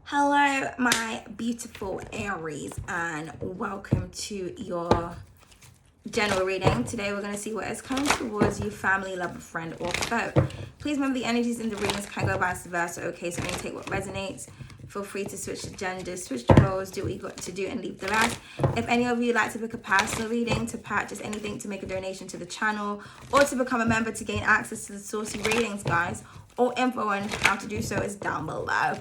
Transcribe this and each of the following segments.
Hello, my beautiful Aries, and welcome to your general reading. Today we're going to see what is coming towards you, family, lover, friend, or foe. Please remember the energies in the readings can go vice versa, okay? So only take what resonates. Feel free to switch the genders, switch the roles, do what you got to do, and leave the rest. If any of you like to book a personal reading, to purchase anything, to make a donation to the channel, or to become a member to gain access to the saucy readings, guys, all info on how to do so is down below.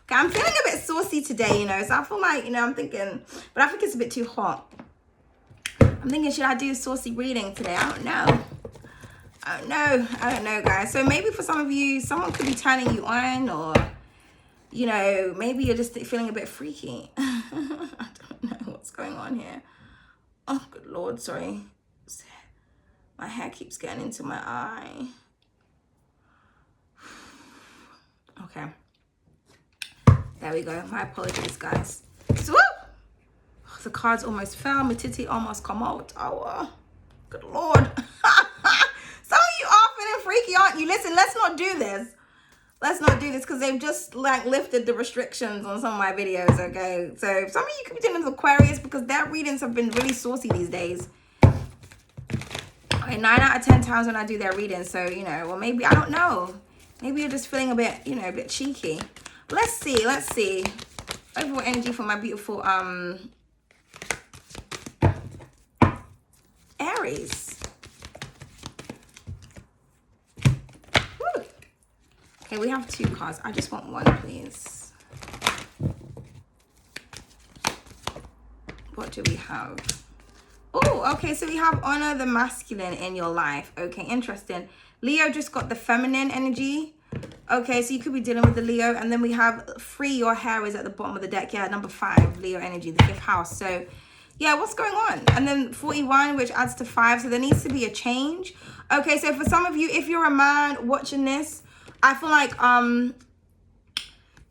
Okay, I'm feeling a bit saucy today, so I feel like, I'm thinking, but I think it's a bit too hot. I'm thinking, should I do a saucy reading today? I don't know, guys. So maybe for some of you, someone could be turning you on, or, maybe you're just feeling a bit freaky. I don't know what's going on here. Oh, good Lord, sorry. My hair keeps getting into my eye. Okay. There we go. My apologies, guys. So, the cards almost fell. My titty almost come out. Oh, good Lord. Some of you are feeling freaky, aren't you? Listen, let's not do this. Let's not do this because they've just lifted the restrictions on some of my videos, okay? So some of you could be dealing with Aquarius because their readings have been really saucy these days. Okay, 9 out of 10 times when I do their readings. So, well, maybe, I don't know. Maybe you're just feeling a bit, a bit cheeky. Let's see. Overall energy for my beautiful Aries. Woo. Okay, we have 2 cards. I just want one, please. What do we have? Oh, okay, so we have honor the masculine in your life. Okay, interesting. Leo just got the feminine energy. Okay, so you could be dealing with the Leo. And then we have free your hair is at the bottom of the deck. Yeah, number 5, Leo energy, the 5th house. So, yeah, what's going on? And then 41, which adds to 5. So there needs to be a change. Okay, so for some of you, if you're a man watching this, I feel like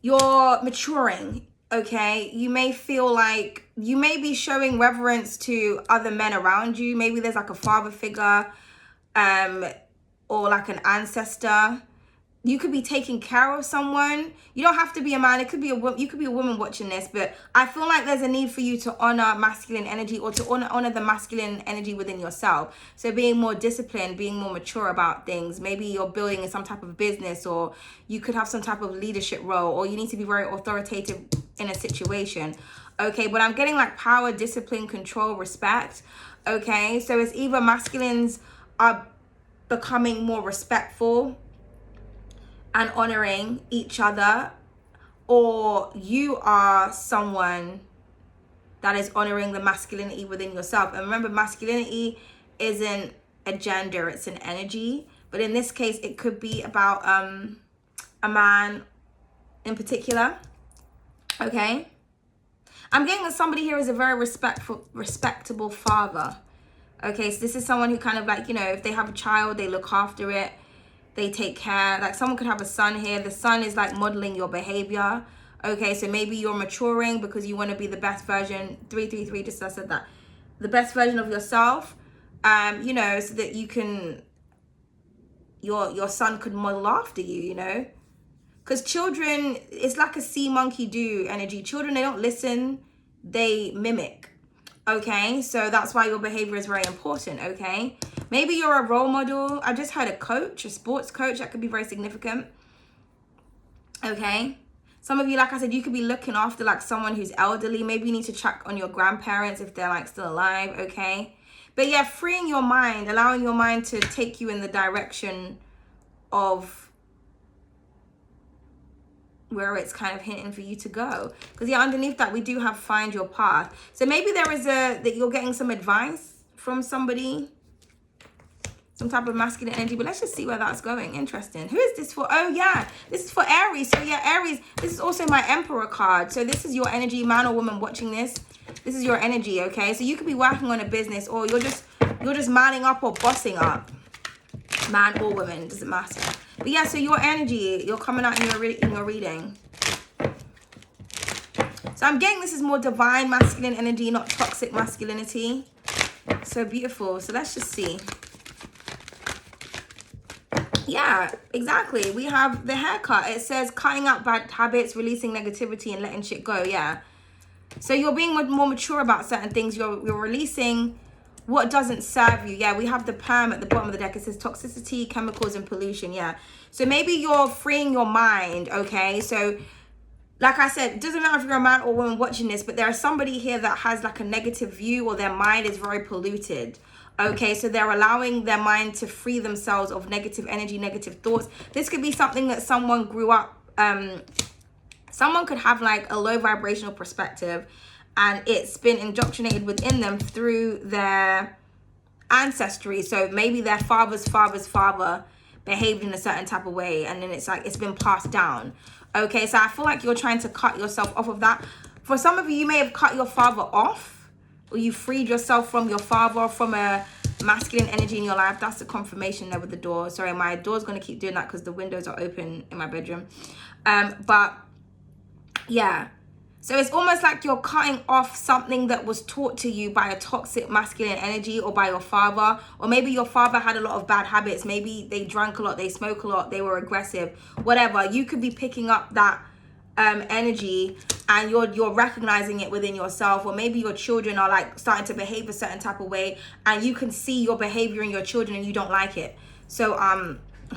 you're maturing. Okay, you may feel like you may be showing reverence to other men around you. Maybe there's like a father figure or like an ancestor. You could be taking care of someone. You don't have to be a man. It could be you could be a woman watching this, but I feel like there's a need for you to honor masculine energy, or to honor the masculine energy within yourself. So being more disciplined, being more mature about things. Maybe you're building some type of business, or you could have some type of leadership role, or you need to be very authoritative in a situation. Okay, but I'm getting like power, discipline, control, respect. Okay, so it's either masculines are becoming more respectful and honoring each other, or you are someone that is honoring the masculinity within yourself. And remember, masculinity isn't a gender, it's an energy. But in this case, it could be about a man in particular. Okay, I'm getting that somebody here is a very respectable father. Okay, so this is someone who kind of like, if they have a child, they look after it. They take care. Like someone could have a son here. The son is like modeling your behavior. Okay, so maybe you're maturing because you want to be the best version. 333, just I said that. The best version of yourself. So that you can, your son could model after you, Because children, it's like a see monkey do energy. Children, they don't listen, they mimic. Okay, so that's why your behavior is very important, okay? Maybe you're a role model. I just heard a coach, a sports coach. That could be very significant, okay? Some of you, like I said, you could be looking after like someone who's elderly. Maybe you need to check on your grandparents if they're like still alive, okay? But yeah, freeing your mind, allowing your mind to take you in the direction of where it's kind of hinting for you to go. Because yeah, underneath that we do have find your path. So maybe there is that you're getting some advice from somebody, some type of masculine energy, but let's just see where that's going. Interesting. Who is this for? Oh yeah, this is for Aries. So yeah, Aries, this is also my Emperor card. So this is your energy, man or woman watching this. This is your energy, okay? So you could be working on a business, or you're just manning up or bossing up. Man or woman, doesn't matter. But yeah, so your energy, you're coming out in your reading. So I'm getting this is more divine masculine energy, not toxic masculinity. So beautiful. So let's just see. Yeah, exactly. We have the haircut. It says cutting out bad habits, releasing negativity, and letting shit go. Yeah. So you're being more mature about certain things. You're releasing what doesn't serve you. Yeah, we have the perm at the bottom of the deck. It says toxicity, chemicals, and pollution. Yeah. So maybe you're freeing your mind. Okay. So like I said, it doesn't matter if you're a man or woman watching this, but there's somebody here that has like a negative view, or their mind is very polluted. Okay, so they're allowing their mind to free themselves of negative energy, negative thoughts. This could be something that someone grew up, someone could have like a low vibrational perspective, and it's been indoctrinated within them through their ancestry. So maybe their father's father's father behaved in a certain type of way, and then it's like it's been passed down. Okay, so I feel like you're trying to cut yourself off of that. For some of you, you may have cut your father off, or you freed yourself from your father, from a masculine energy in your life. That's the confirmation there with the door. Sorry, my door's going to keep doing that because the windows are open in my bedroom. But yeah. So it's almost like you're cutting off something that was taught to you by a toxic masculine energy, or by your father. Or maybe your father had a lot of bad habits. Maybe they drank a lot, they smoke a lot, they were aggressive, whatever. You could be picking up that energy, and you're recognizing it within yourself. Or maybe your children are like starting to behave a certain type of way, and you can see your behavior in your children and you don't like it. So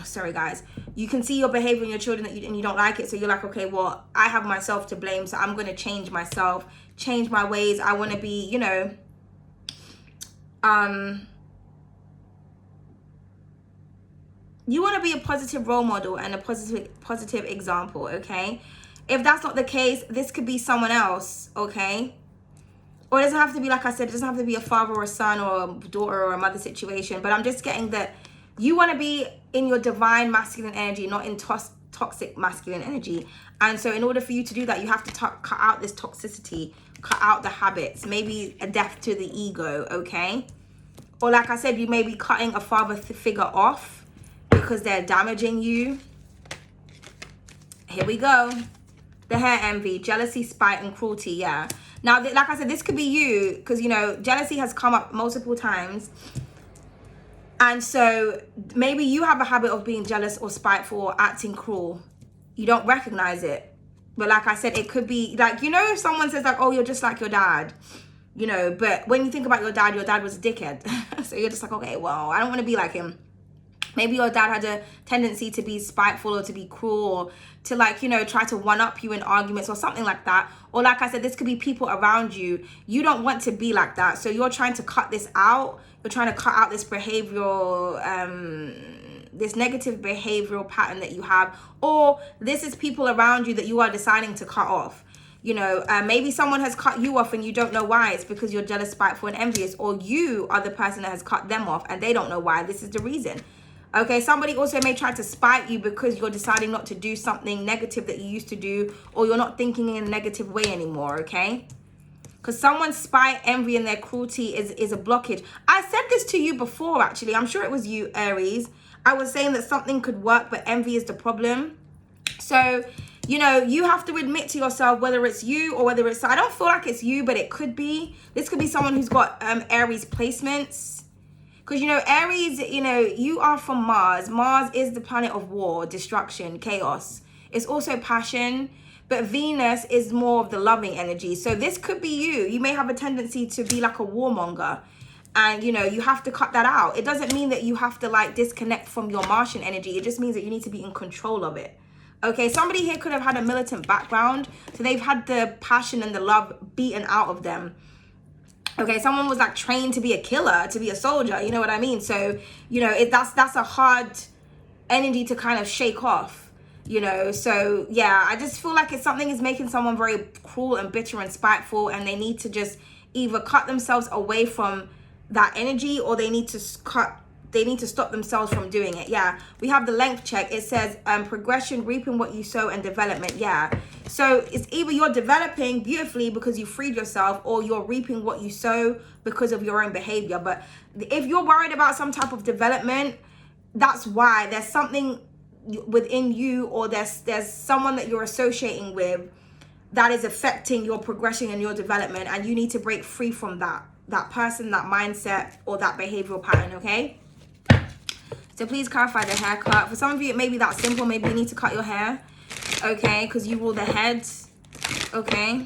sorry guys, you can see your behavior in your children and you don't like it. So you're like, okay, well, I have myself to blame, so I'm going to change myself, change my ways. I want to be, you know, you want to be a positive role model and a positive example. Okay, if that's not the case, this could be someone else. Okay, or it doesn't have to be, like I said, it doesn't have to be a father or a son or a daughter or a mother situation. But I'm just getting that you want to be in your divine masculine energy, not in toxic masculine energy. And so in order for you to do that, you have to cut out this toxicity, cut out the habits, maybe a death to the ego, okay? Or like I said, you may be cutting a father figure off because they're damaging you. Here we go. The hair envy, jealousy, spite, and cruelty, yeah. Now, like I said, this could be you, because, you know, jealousy has come up multiple times. And so maybe you have a habit of being jealous or spiteful or acting cruel. You don't recognize it. But like I said, it could be like, you know, if someone says like, oh, you're just like your dad, you know, but when you think about your dad was a dickhead. So you're just like, okay, well, I don't want to be like him. Maybe your dad had a tendency to be spiteful or to be cruel, or to like, you know, try to one up you in arguments or something like that. Or like I said, this could be people around you. You don't want to be like that. So you're trying to cut this out. You're trying to cut out this behavioral, this negative behavioral pattern that you have. Or this is people around you that you are deciding to cut off. You know, maybe someone has cut you off and you don't know why. It's because you're jealous, spiteful, and envious. Or you are the person that has cut them off and they don't know why. This is the reason. Okay, somebody also may try to spite you because you're deciding not to do something negative that you used to do, or you're not thinking in a negative way anymore, okay? Because someone's spite, envy, and their cruelty is a blockage. I said this to you before, actually. I'm sure it was you, Aries. I was saying that something could work, but envy is the problem. So, you know, you have to admit to yourself whether it's you or whether it's... I don't feel like it's you, but it could be. This could be someone who's got Aries placements. Because, you know, Aries, you know, you are from Mars. Mars is the planet of war, destruction, chaos. It's also passion. But Venus is more of the loving energy. So this could be you. You may have a tendency to be like a warmonger. And, you know, you have to cut that out. It doesn't mean that you have to, like, disconnect from your Martian energy. It just means that you need to be in control of it. Okay, somebody here could have had a militant background. So they've had the passion and the love beaten out of them. Okay, someone was like trained to be a killer, to be a soldier, you know what I mean? So, you know, that's a hard energy to kind of shake off, you know? So, yeah, I just feel like something is making someone very cruel and bitter and spiteful, and they need to just either cut themselves away from that energy, or they need to stop themselves from doing it. Yeah, we have the length check. It says progression, reaping what you sow, and development. Yeah, so it's either you're developing beautifully because you freed yourself, or you're reaping what you sow because of your own behavior. But if you're worried about some type of development, that's why there's something within you, or there's someone that you're associating with that is affecting your progression and your development, and you need to break free from that person, that mindset, or that behavioral pattern. Okay, So please clarify the haircut. For some of you, it may be that simple. Maybe you need to cut your hair, okay? Because you rule the head, okay?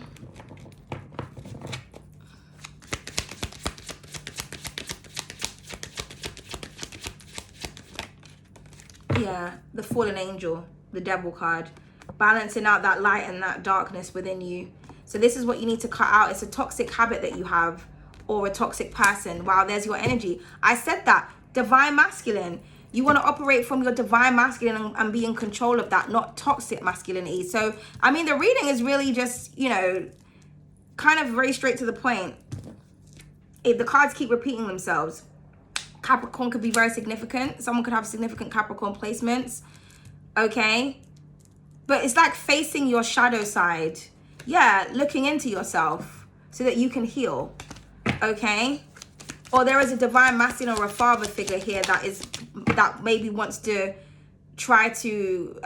Yeah, the fallen angel, the devil card. Balancing out that light and that darkness within you. So this is what you need to cut out. It's a toxic habit that you have, or a toxic person. Wow, there's your energy. I said that. Divine masculine. You want to operate from your divine masculine and be in control of that, not toxic masculinity. So, I mean, the reading is really just, you know, kind of very straight to the point. The cards keep repeating themselves. Capricorn could be very significant. Someone could have significant Capricorn placements. Okay? But it's like facing your shadow side. Yeah, looking into yourself so that you can heal. Okay? Or there is a divine masculine or a father figure here that maybe wants to try to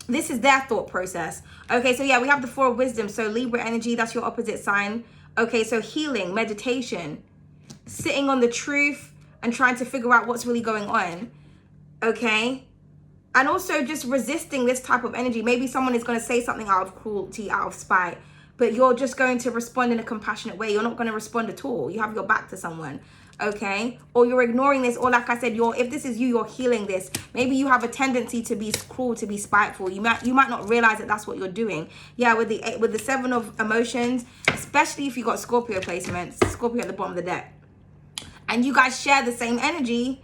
this is their thought process. Okay, so yeah, we have the Four of Wisdom. So Libra energy, that's your opposite sign. Okay, so healing, meditation, sitting on the truth and trying to figure out what's really going on. Okay? And also just resisting this type of energy. Maybe someone is going to say something out of cruelty, out of spite, but you're just going to respond in a compassionate way. You're not going to respond at all. You have your back to someone, okay? Or you're ignoring this, or like I said, if this is you, you're healing this. Maybe you have a tendency to be cruel, to be spiteful. You might not realize that that's what you're doing. Yeah, with the Seven of Emotions, especially if you got Scorpio placements, Scorpio at the bottom of the deck, and you guys share the same energy,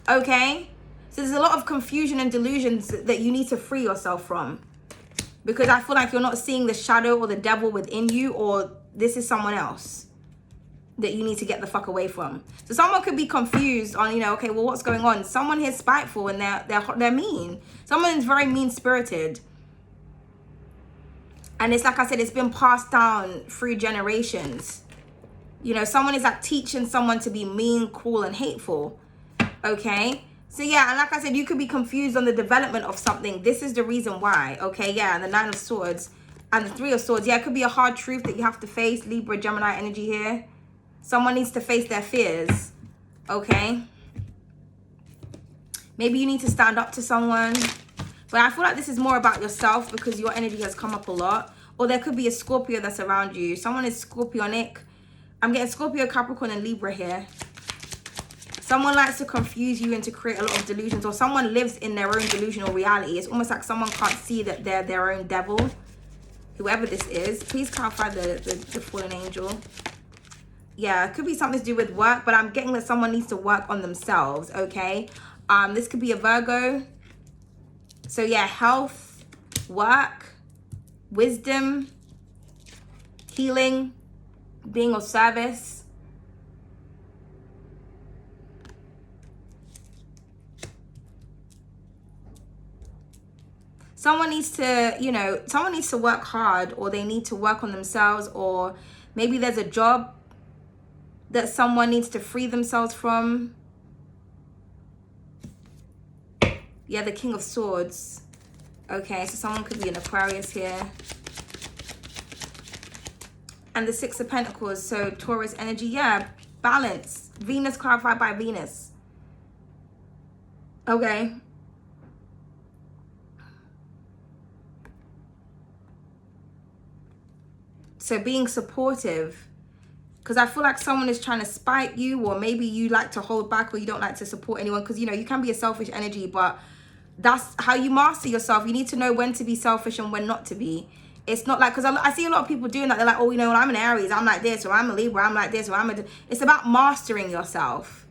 okay? So there's a lot of confusion and delusions that you need to free yourself from. Because I feel like you're not seeing the shadow or the devil within you, or this is someone else that you need to get the fuck away from. So someone could be confused on, you know, okay, well, what's going on? Someone here's spiteful and they're mean. Someone's very mean-spirited. And it's like I said, it's been passed down through generations. You know, someone is like teaching someone to be mean, cruel, and hateful. Okay? So yeah, and like I said, you could be confused on the development of something. This is the reason why, okay? Yeah, and the Nine of Swords and the Three of Swords. Yeah, it could be a hard truth that you have to face. Libra, Gemini energy here. Someone needs to face their fears, okay? Maybe you need to stand up to someone. But I feel like this is more about yourself because your energy has come up a lot. Or there could be a Scorpio that's around you. Someone is Scorpionic. I'm getting Scorpio, Capricorn, and Libra here. Someone likes to confuse you and to create a lot of delusions, or someone lives in their own delusional reality. It's almost like someone can't see that they're their own devil. Whoever this is, please clarify the fallen angel. Yeah, it could be something to do with work, but I'm getting that someone needs to work on themselves, okay? This could be a Virgo. So yeah, health, work, wisdom, healing, being of service. Someone needs to, you know, someone needs to work hard, or they need to work on themselves, or maybe there's a job that someone needs to free themselves from. Yeah, the King of Swords. Okay, so someone could be an Aquarius here. And the Six of Pentacles, so Taurus energy. Yeah, balance. Venus clarified by Venus. Okay. So being supportive, because I feel like someone is trying to spite you, or maybe you like to hold back, or you don't like to support anyone, because, you know, you can be a selfish energy, but that's how you master yourself. You need to know when to be selfish and when not to be. It's not like, because I see a lot of people doing that. They're like, oh, you know, I'm an Aries, I'm like this, or I'm a Libra, I'm like this, or it's about mastering yourself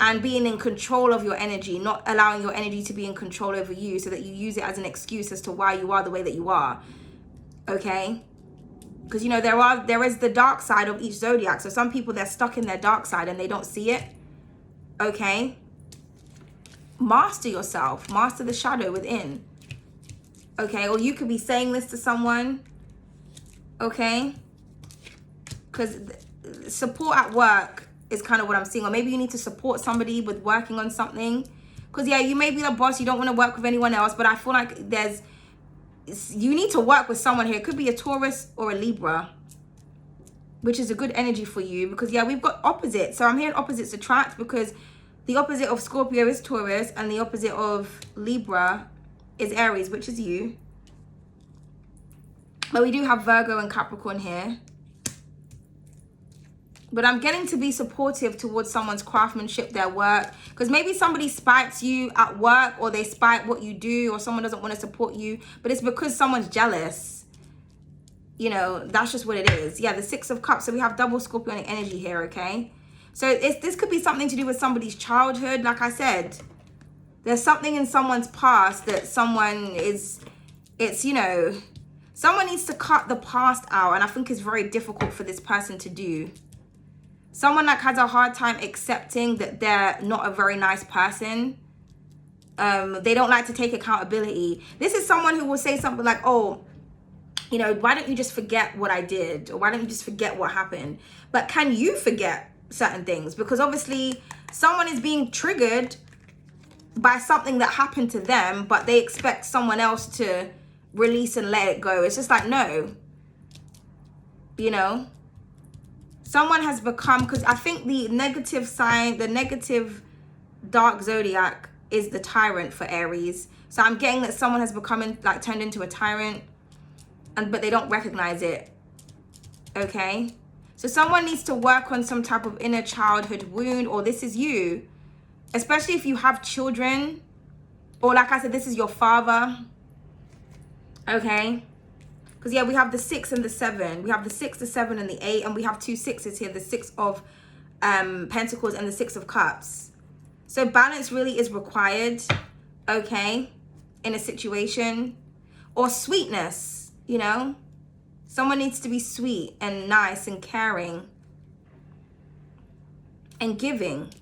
and being in control of your energy, not allowing your energy to be in control over you, so that you use it as an excuse as to why you are the way that you are. Okay? Because, you know, there is the dark side of each zodiac. So some people, they're stuck in their dark side and they don't see it. Okay? Master yourself. Master the shadow within. Okay? Or you could be saying this to someone. Okay? Because support at work is kind of what I'm seeing. Or maybe you need to support somebody with working on something. Because, yeah, you may be the boss. You don't want to work with anyone else. But I feel like you need to work with someone here. It could be a Taurus or a Libra, which is a good energy for you, because yeah, we've got opposites. So I'm hearing opposites attract, because The opposite of Scorpio is Taurus, and the opposite of Libra is Aries, which is you. But we do have Virgo and Capricorn here. But I'm getting to be supportive towards someone's craftsmanship, their work. Because maybe somebody spites you at work, or they spite what you do, or someone doesn't want to support you. But it's because someone's jealous. You know, that's just what it is. Yeah, the Six of Cups. So we have double Scorpionic energy here, okay? So this could be something to do with somebody's childhood. Like I said, there's something in someone's past that someone is, it's, you know, someone needs to cut the past out. And I think it's very difficult for this person to do. Someone like has a hard time accepting that they're not a very nice person. They don't like to take accountability. This is someone who will say something like, oh, you know, why don't you just forget what I did? Or why don't you just forget what happened? But can you forget certain things? Because obviously someone is being triggered by something that happened to them, but they expect someone else to release and let it go. It's just like, no. You know? Someone has become, because I think the negative sign, the negative dark zodiac is the tyrant for Aries. So I'm getting that someone has become turned into a tyrant, but they don't recognize it. Okay? So someone needs to work on some type of inner childhood wound, or this is you. Especially if you have children, or like I said, this is your father. Okay? Because, yeah, we have the 6 and the 7. We have the 6, the 7, and the 8. And we have 2 6s here. The 6 of Pentacles and the 6 of Cups. So balance really is required, okay, in a situation. Or sweetness, you know. Someone needs to be sweet and nice and caring. And giving.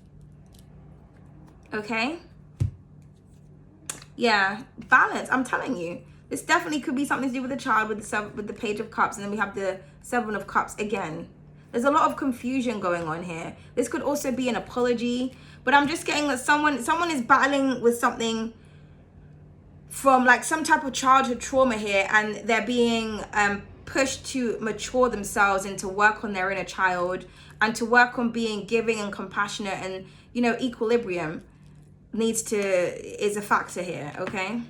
Okay? Yeah, balance, I'm telling you. This definitely could be something to do with the child, with the Page of Cups, and then we have the 7 of Cups again. There's a lot of confusion going on here. This could also be an apology, but I'm just getting that someone is battling with something from like some type of childhood trauma here, and they're being pushed to mature themselves and to work on their inner child and to work on being giving and compassionate, and, you know, equilibrium is a factor here, okay?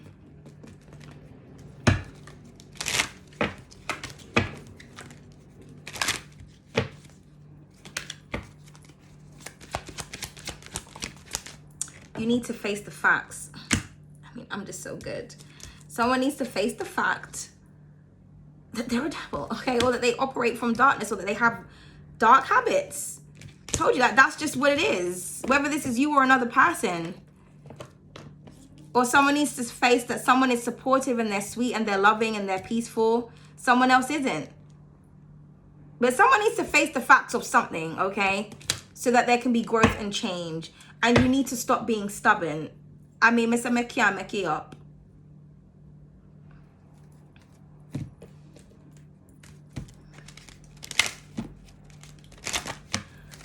You need to face the facts. I mean, I'm just so good. Someone needs to face the fact that they're a devil, okay? Or that they operate from darkness, or that they have dark habits. I told you that. That's just what it is. Whether this is you or another person. Or someone needs to face that someone is supportive and they're sweet and they're loving and they're peaceful. Someone else isn't. But someone needs to face the facts of something, okay? So that there can be growth and change. And you need to stop being stubborn. I mean, Mr. Meki up.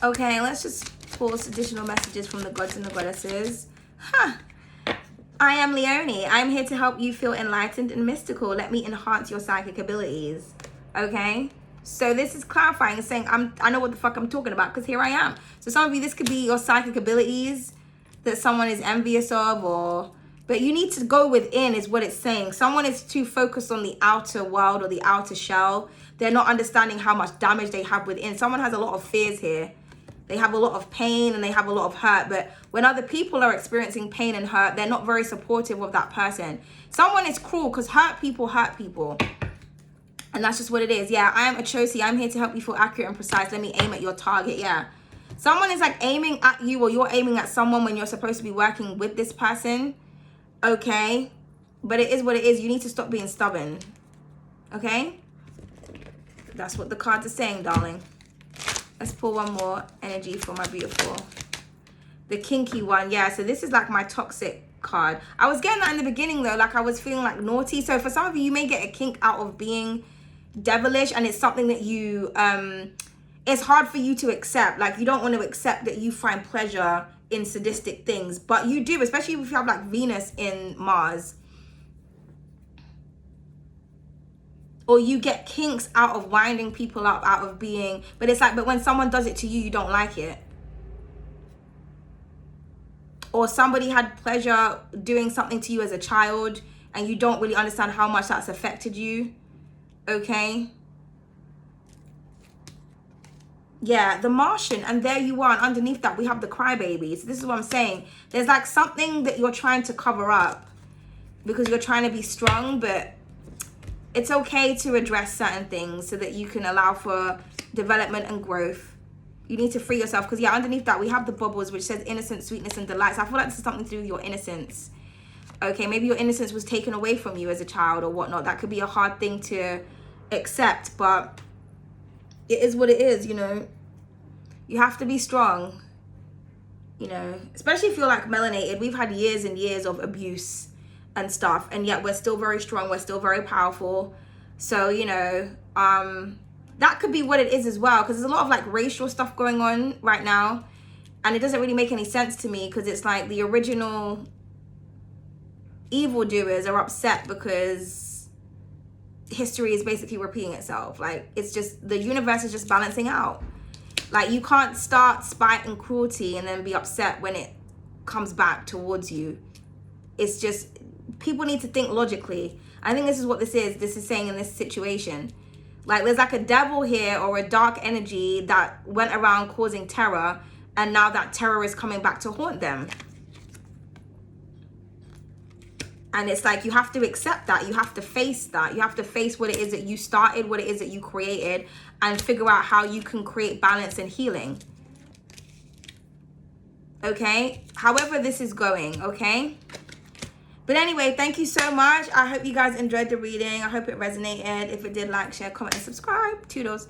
Okay, let's just pull additional messages from the gods and the goddesses. I am Leonie. I'm here to help you feel enlightened and mystical. Let me enhance your psychic abilities. Okay? So this is clarifying, saying I know what the fuck I'm talking about, because here I am. So some of you, this could be your psychic abilities that someone is envious of, but you need to go within, is what it's saying. Someone is too focused on the outer world or the outer shell. They're not understanding how much damage they have within. Someone has a lot of fears here. They have a lot of pain and they have a lot of hurt. But when other people are experiencing pain and hurt, they're not very supportive of that person. Someone is cruel, because hurt people hurt people. And that's just what it is. Yeah, I am Achosi. I'm here to help you feel accurate and precise. Let me aim at your target. Yeah. Someone is like aiming at you, or you're aiming at someone when you're supposed to be working with this person. Okay. But it is what it is. You need to stop being stubborn. Okay. That's what the cards are saying, darling. Let's pull one more energy for my beautiful. The kinky one. Yeah, so this is like my toxic card. I was getting that in the beginning though. Like I was feeling like naughty. So for some of you, you may get a kink out of being devilish, and it's something that you, it's hard for you to accept. Like you don't want to accept that you find pleasure in sadistic things. But you do, especially if you have like Venus in Mars. Or you get kinks out of winding people up, out of being, but it's like, but when someone does it to you, you don't like it. or somebody had pleasure doing something to you as a child and you don't really understand how much that's affected you. Okay. Yeah, the Martian, and there you are, and underneath that we have the crybabies. This is what I'm saying. There's like something that you're trying to cover up because you're trying to be strong, but it's okay to address certain things so that you can allow for development and growth. You need to free yourself, because yeah, underneath that we have the bubbles, which says innocence, sweetness, and delights. I feel like this is something to do with your innocence. Okay, maybe your innocence was taken away from you as a child or whatnot. That could be a hard thing to accept, but it is what it is, you know. You have to be strong, you know, especially if you're like melanated. We've had years and years of abuse and stuff, and yet we're still very strong. We're still very powerful. So, you know, that could be what it is as well, because there's a lot of like racial stuff going on right now, and it doesn't really make any sense to me, because it's like the original evildoers are upset because history is basically repeating itself. Like, it's just, the universe is just balancing out. Like, you can't start spite and cruelty and then be upset when it comes back towards you. It's just, people need to think logically. I think this is what this is saying in this situation. Like, there's like a devil here or a dark energy that went around causing terror, and now that terror is coming back to haunt them. And it's like, you have to accept that. You have to face that. You have to face what it is that you started, what it is that you created, and figure out how you can create balance and healing. Okay? However this is going, okay? But anyway, thank you so much. I hope you guys enjoyed the reading. I hope it resonated. If it did, like, share, comment, and subscribe. Toodles.